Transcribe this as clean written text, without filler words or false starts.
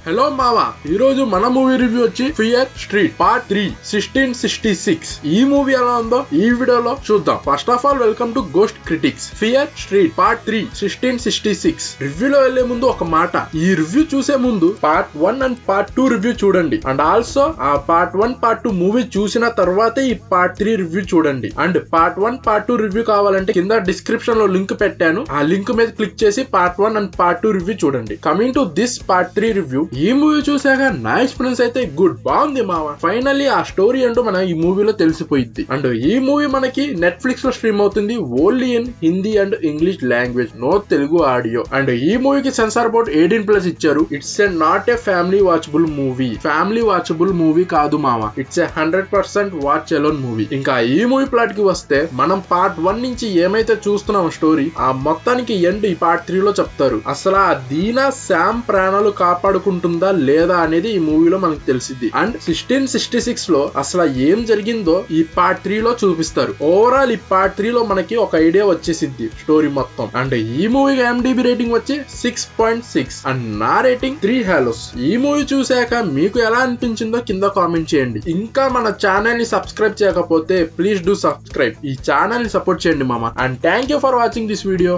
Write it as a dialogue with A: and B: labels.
A: Hello మావా, ఈ రోజు మన మూవీ రివ్యూ వచ్చి ఫియర్ స్ట్రీట్ పార్ట్ 3 1666. ఈ మూవీ ఎలా ఉందో ఈ వీడియోలో చూద్దాం. First of all welcome to ghost critics. Fear street part 3 1666 రివ్యూలో వెళ్లే ముందు ఒక మాట, ఈ రివ్యూ చూసే ముందు పార్ట్ 1 అండ్ పార్ట్ 2 రివ్యూ చూడండి. అండ్ ఆల్సో ఆ పార్ట్ 1 పార్ట్ 2 మూవీ చూసిన తర్వాతే ఈ పార్ట్ 3 రివ్యూ చూడండి. అండ్ పార్ట్ 1 పార్ట్ 2 రివ్యూ కావాలంటే కింద డిస్క్రిప్షన్ లో లింక్ పెట్టాను, ఆ లింక్ మీద క్లిక్ చేసి పార్ట్ 1 అండ్ పార్ట్ 2 రివ్యూ చూడండి. Coming to this part 3 review, ఈ మూవీ చూసాక నా ఎక్స్పీరియన్స్ అయితే గుడ్, బాగుంది మావా. ఫైనల్లీ ఆ స్టోరీ అంటూ మన ఈ మూవీలో తెలిసిపోయింది. అండ్ ఈ మూవీ మనకి నెట్ఫ్లిక్స్ లో స్ట్రీమ్ అవుతుంది only in Hindi and English language, no Telugu audio. And ఈ మూవీకి సెన్సార్ బోర్డ్ 18+ ఇచ్చారు. It's a not a family watchable movie, family watchable movie కాదు మావా, it's a 100% watch alone movie. ఇంకా ఈ మూవీ ప్లాట్ కి వస్తే, మనం పార్ట్ 1 నుంచి ఏమైతే చూస్తున్నాం స్టోరీ, ఆ మొత్తానికి ఎండ్ ఈ పార్ట్ 3 లో చెప్తారు. అసలు ఆ దీనా శామ్ ప్రాణాలు కాపాడుకుంటుందా లేదా అనేది ఈ మూవీలో మనకు తెలిసింది. అండ్ 1666 లో అసలు ఏం జరిగిందో ఈ పార్ట్ 3 లో చూపిస్తారు. ఓవరాల్ ఈ పార్ట్ 3 లో మనకి ఒక ఐడియా వచ్చేసిద్ది స్టోరీ మొత్తం. అండ్ ఈ మూవీకి IMDb రేటింగ్ వచ్చి 6.6 అండ్ నా రేటింగ్ 3 halos. ఈ మూవీ చూసాక మీకు ఎలా అనిపించిందో కింద కామెంట్ చేయండి. ఇంకా మన ఛానల్ ని సబ్స్క్రైబ్ చేయకపోతే ప్లీజ్ డూ సబ్స్క్రైబ్. ఈ ఛానల్ ని సపోర్ట్ చేయండి మామ. And thank you for watching this video.